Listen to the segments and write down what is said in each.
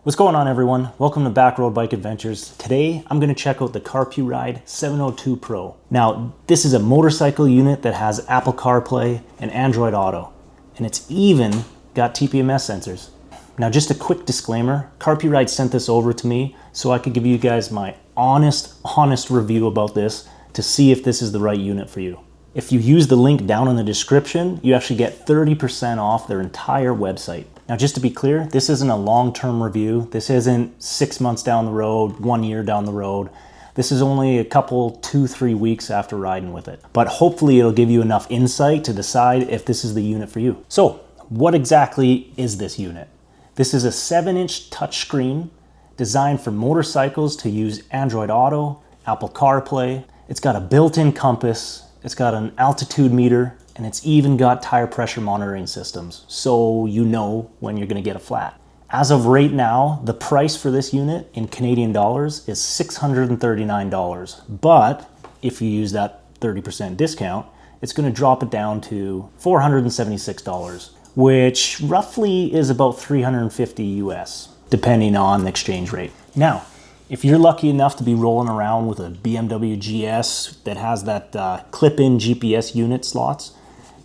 What's going on, everyone? Welcome to Backroad Bike Adventures. Today, I'm going to check out the Carpuride 702 Pro. Now, this is a motorcycle unit that has Apple CarPlay and Android Auto, and it's even got TPMS sensors. Now, just a quick disclaimer, Carpuride sent this over to me so I could give you guys my honest review about this to see if this is the right unit for you. If you use the link down in the description, you actually get 30% off their entire website. Now, just to be clear, this isn't a long-term review. This isn't 6 months down the road, 1 year down the road. This is only a couple, 2-3 weeks after riding with it. But hopefully it'll give you enough insight to decide if this is the unit for you. So, what exactly is this unit? This is a 7-inch touchscreen designed for motorcycles to use Android Auto, Apple CarPlay. It's got a built-in compass, it's got an altitude meter, and it's even got tire pressure monitoring systems, so you know when you're gonna get a flat. As of right now, the price for this unit in Canadian dollars is $639. But if you use that 30% discount, it's gonna drop it down to $476, which roughly is about 350 US, depending on the exchange rate. Now, if you're lucky enough to be rolling around with a BMW GS that has that clip-in GPS unit slots,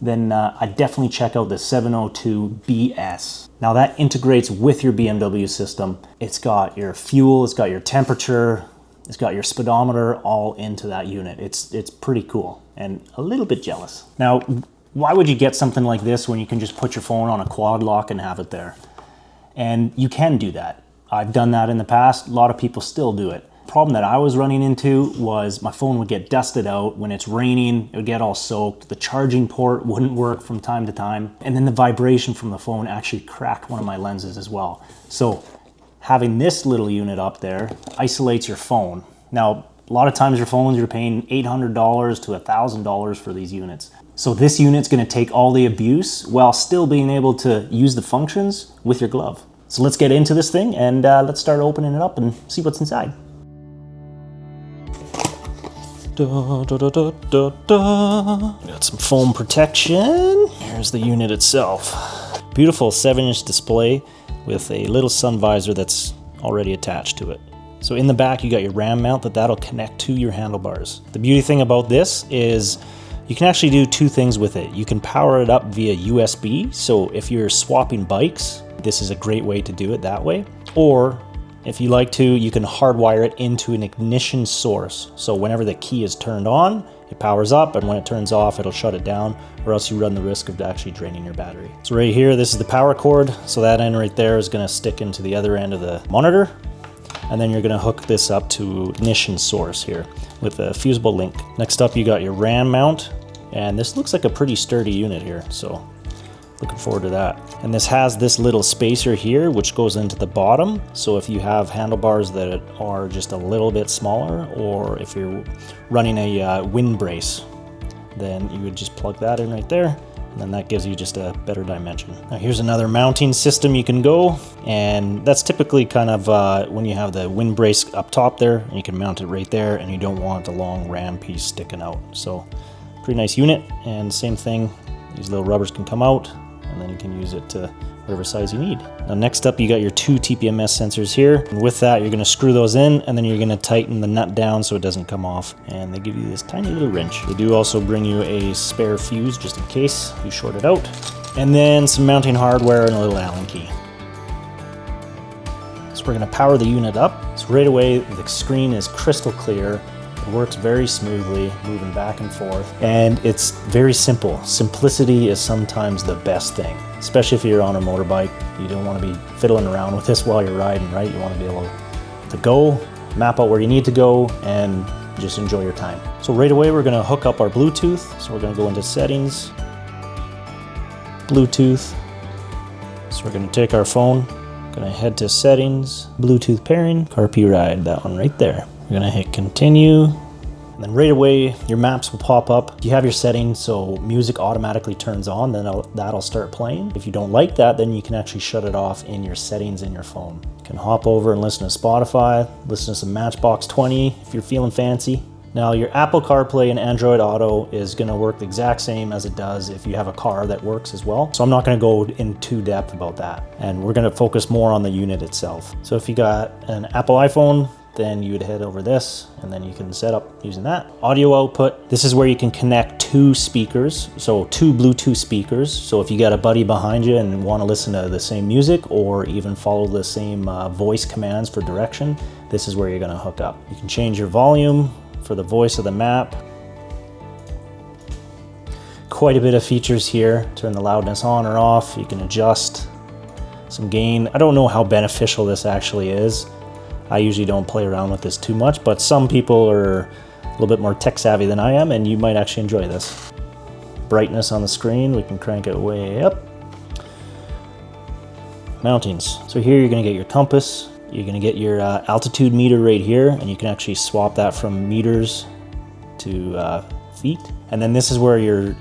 then I'd definitely check out the 702 BS. Now that integrates with your BMW system. It's got your fuel, it's got your temperature, it's got your speedometer all into that unit. It's pretty cool and a little bit jealous. Now, why would you get something like this when you can just put your phone on a quad lock and have it there? And you can do that. I've done that in the past. A lot of people still do it. Problem that I was running into was my phone would get dusted out. When it's raining, it would get all soaked. The charging port wouldn't work from time to time. And then the vibration from the phone actually cracked one of my lenses as well. So having this little unit up there isolates your phone. Now, a lot of times your phones, you're paying $800 to $1,000 for these units. So this unit's gonna take all the abuse while still being able to use the functions with your glove. So let's get into this thing and let's start opening it up and see what's inside. Got some foam protection. Here's the unit itself. Beautiful 7-inch display with a little sun visor that's already attached to it. So in the back, you got your RAM mount that'll connect to your handlebars. The beauty thing about this is you can actually do two things with it. You can power it up via USB. So if you're swapping bikes, this is a great way to do it that way. Or if you like to, you can hardwire it into an ignition source. So whenever the key is turned on, it powers up, and when it turns off, it'll shut it down, or else you run the risk of actually draining your battery. So right here, this is the power cord. So that end right there is gonna stick into the other end of the monitor. And then you're gonna hook this up to ignition source here with a fusible link. Next up, you got your RAM mount. And this looks like a pretty sturdy unit here. So looking forward to that. And this has this little spacer here, which goes into the bottom. So if you have handlebars that are just a little bit smaller, or if you're running a wind brace, then you would just plug that in right there. And then that gives you just a better dimension. Now here's another mounting system you can go. And that's typically kind of when you have the wind brace up top there, and you can mount it right there, and you don't want the long RAM piece sticking out. So pretty nice unit. And same thing, these little rubbers can come out, and then you can use it to whatever size you need. Now next up, you got your 2 TPMS sensors here. And with that, you're gonna screw those in, and then you're gonna tighten the nut down so it doesn't come off. And they give you this tiny little wrench. They do also bring you a spare fuse just in case you short it out. And then some mounting hardware and a little Allen key. So we're gonna power the unit up. So right away, the screen is crystal clear. It works very smoothly, moving back and forth, and it's very simple. Simplicity is sometimes the best thing, especially if you're on a motorbike. You don't want to be fiddling around with this while you're riding, right? You want to be able to go, map out where you need to go, and just enjoy your time. So right away, we're going to hook up our Bluetooth. So we're going to go into settings, Bluetooth. So we're going to take our phone, going to head to settings, Bluetooth pairing, Carpuride, that one right there. We're gonna hit continue, and then right away your maps will pop up. You have your settings so music automatically turns on, then that'll start playing. If you don't like that, then you can actually shut it off in your settings in your phone. You can hop over and listen to Spotify, listen to some Matchbox 20 if you're feeling fancy. Now your Apple CarPlay and Android Auto is going to work the exact same as it does if you have a car that works as well. So I'm not going to go in too depth about that. And we're going to focus more on the unit itself. So if you got an Apple iPhone, then you would head over this and then you can set up using that. Audio output, this is where you can connect two speakers, so two Bluetooth speakers. So if you got a buddy behind you and want to listen to the same music or even follow the same voice commands for direction, this is where you're going to hook up. You can change your volume for the voice of the map. Quite a bit of features here. Turn the loudness on or off. You can adjust some gain. I don't know how beneficial this actually is. I usually don't play around with this too much, but some people are a little bit more tech savvy than I am, and you might actually enjoy this. Brightness on the screen, we can crank it way up. Mountings. So here you're gonna get your compass. You're gonna get your altitude meter right here, and you can actually swap that from meters to feet. And then this is where your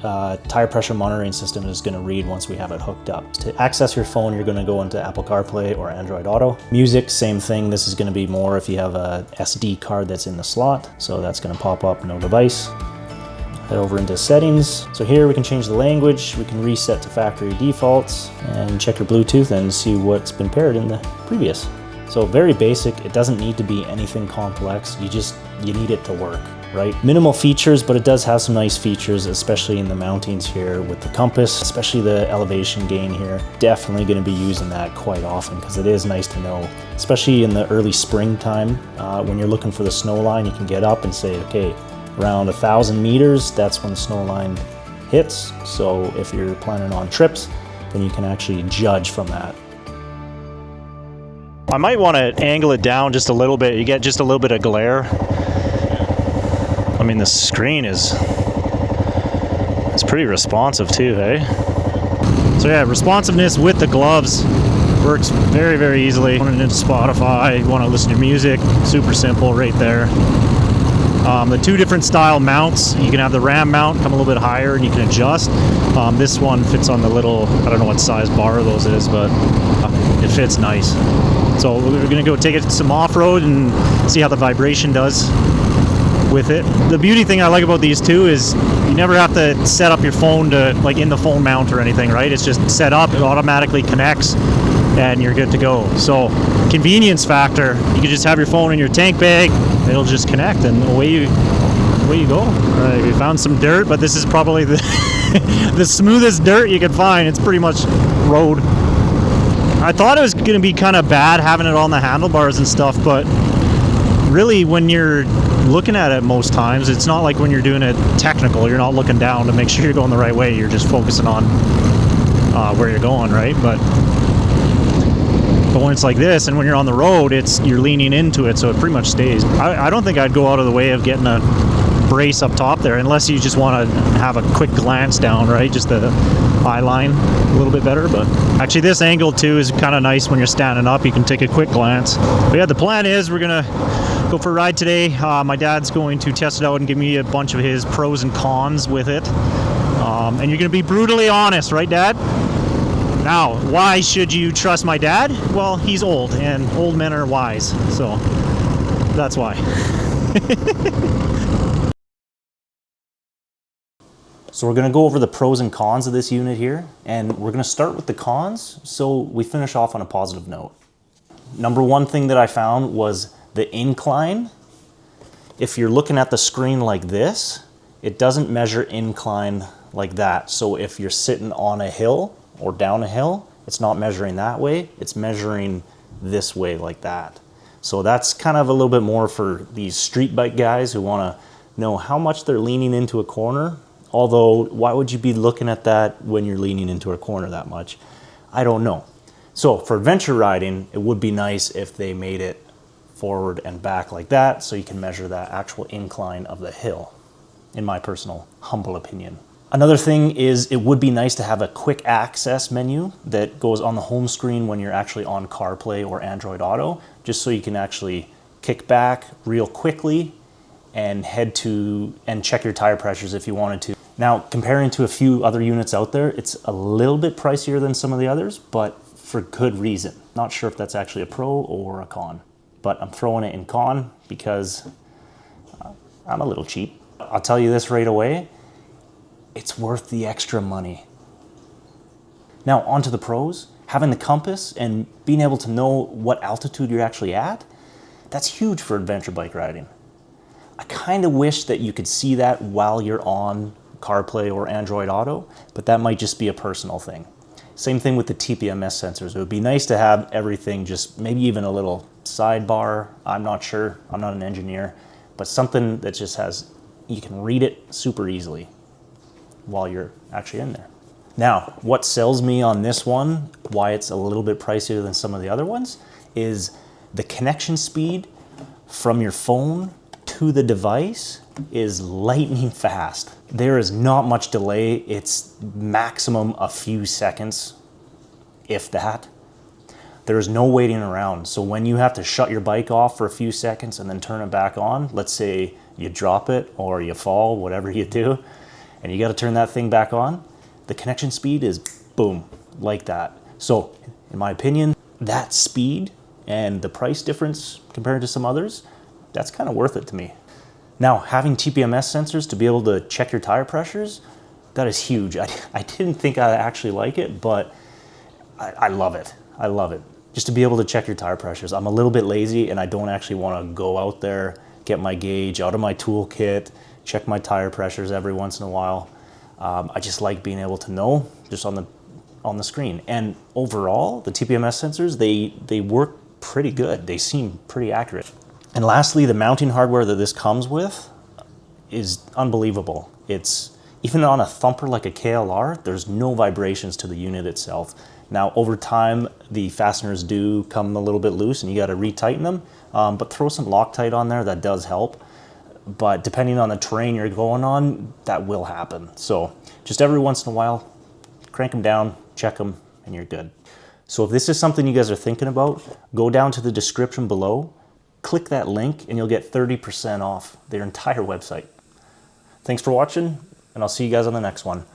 tire pressure monitoring system is gonna read once we have it hooked up. To access your phone, you're gonna go into Apple CarPlay or Android Auto. Music, same thing. This is gonna be more if you have a SD card that's in the slot. So that's gonna pop up, no device. Head over into settings. So here we can change the language. We can reset to factory defaults and check your Bluetooth and see what's been paired in the previous. So very basic. It doesn't need to be anything complex. You need it to work, right? Minimal features, but it does have some nice features, especially in the mountings here with the compass, especially the elevation gain here. Definitely going to be using that quite often because it is nice to know, especially in the early springtime. When you're looking for the snow line, you can get up and say, okay, around 1,000 meters, that's when the snow line hits. So if you're planning on trips, then you can actually judge from that. I might want to angle it down just a little bit. You get just a little bit of glare. I mean, the screen it's pretty responsive too, hey? So yeah, responsiveness with the gloves works very, very easily. Want it into Spotify, want to listen to music, super simple right there. The two different style mounts, you can have the RAM mount come a little bit higher and you can adjust. This one fits on the little, I don't know what size bar those is, but it fits nice. So we're gonna go take it to some off-road and see how the vibration does with it. The beauty thing I like about these two is you never have to set up your phone to like in the phone mount or anything, right? It's just set up, it automatically connects and you're good to go. So convenience factor, you can just have your phone in your tank bag, it'll just connect and away you go. All right, we found some dirt, but this is probably the the smoothest dirt you can find. It's pretty much road. I thought it was going to be kind of bad having it on the handlebars and stuff, but really when you're looking at it most times, it's not like when you're doing it technical, you're not looking down to make sure you're going the right way, you're just focusing on where you're going, right? But when it's like this and when you're on the road, you're leaning into it, so it pretty much stays. I don't think I'd go out of the way of getting a brace up top there unless you just want to have a quick glance down, right? Just the eye line a little bit better. But actually this angle too is kind of nice when you're standing up, you can take a quick glance. But yeah, the plan is we're gonna go for a ride today. My dad's going to test it out and give me a bunch of his pros and cons with it, and you're gonna be brutally honest, right, Dad? Now, why should you trust my dad? Well, he's old and old men are wise, so that's why. So we're gonna go over the pros and cons of this unit here, and we're gonna start with the cons so we finish off on a positive note. Number one thing that I found was the incline. If you're looking at the screen like this, it doesn't measure incline like that. So if you're sitting on a hill or down a hill, it's not measuring that way, it's measuring this way like that. So that's kind of a little bit more for these street bike guys who wanna know how much they're leaning into a corner. Although, why would you be looking at that when you're leaning into a corner that much? I don't know. So for adventure riding, it would be nice if they made it forward and back like that so you can measure that actual incline of the hill, in my personal humble opinion. Another thing is it would be nice to have a quick access menu that goes on the home screen when you're actually on CarPlay or Android Auto, just so you can actually kick back real quickly and head to and check your tire pressures if you wanted to. Now, comparing to a few other units out there, it's a little bit pricier than some of the others, but for good reason. Not sure if that's actually a pro or a con, but I'm throwing it in con because I'm a little cheap. I'll tell you this right away, it's worth the extra money. Now onto the pros. Having the compass and being able to know what altitude you're actually at, that's huge for adventure bike riding. I kind of wish that you could see that while you're on CarPlay or Android Auto, but that might just be a personal thing. Same thing with the TPMS sensors. It would be nice to have everything, just maybe even a little sidebar. I'm not sure, I'm not an engineer, but something that just has, you can read it super easily while you're actually in there. Now, what sells me on this one, why it's a little bit pricier than some of the other ones, is the connection speed from your phone to the device is lightning fast. There is not much delay. It's maximum a few seconds, if that. There is no waiting around. So when you have to shut your bike off for a few seconds and then turn it back on, let's say you drop it or you fall, whatever you do, and you got to turn that thing back on, the connection speed is boom, like that. So in my opinion, that speed and the price difference compared to some others, that's kind of worth it to me. Now, having TPMS sensors to be able to check your tire pressures, that is huge. I didn't think I'd actually like it, but I love it. I love it. Just to be able to check your tire pressures. I'm a little bit lazy and I don't actually want to go out there, get my gauge out of my toolkit, check my tire pressures every once in a while. I just like being able to know just on the screen. And overall, the TPMS sensors, they work pretty good. They seem pretty accurate. And lastly, the mounting hardware that this comes with is unbelievable. It's, even on a thumper like a KLR, there's no vibrations to the unit itself. Now, over time, the fasteners do come a little bit loose and you got to retighten them, but throw some Loctite on there, that does help. But depending on the terrain you're going on, that will happen. So just every once in a while, crank them down, check them, and you're good. So if this is something you guys are thinking about, go down to the description below, click that link, and you'll get 30% off their entire website. Thanks for watching, and I'll see you guys on the next one.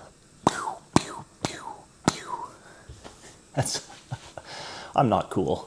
I'm not cool.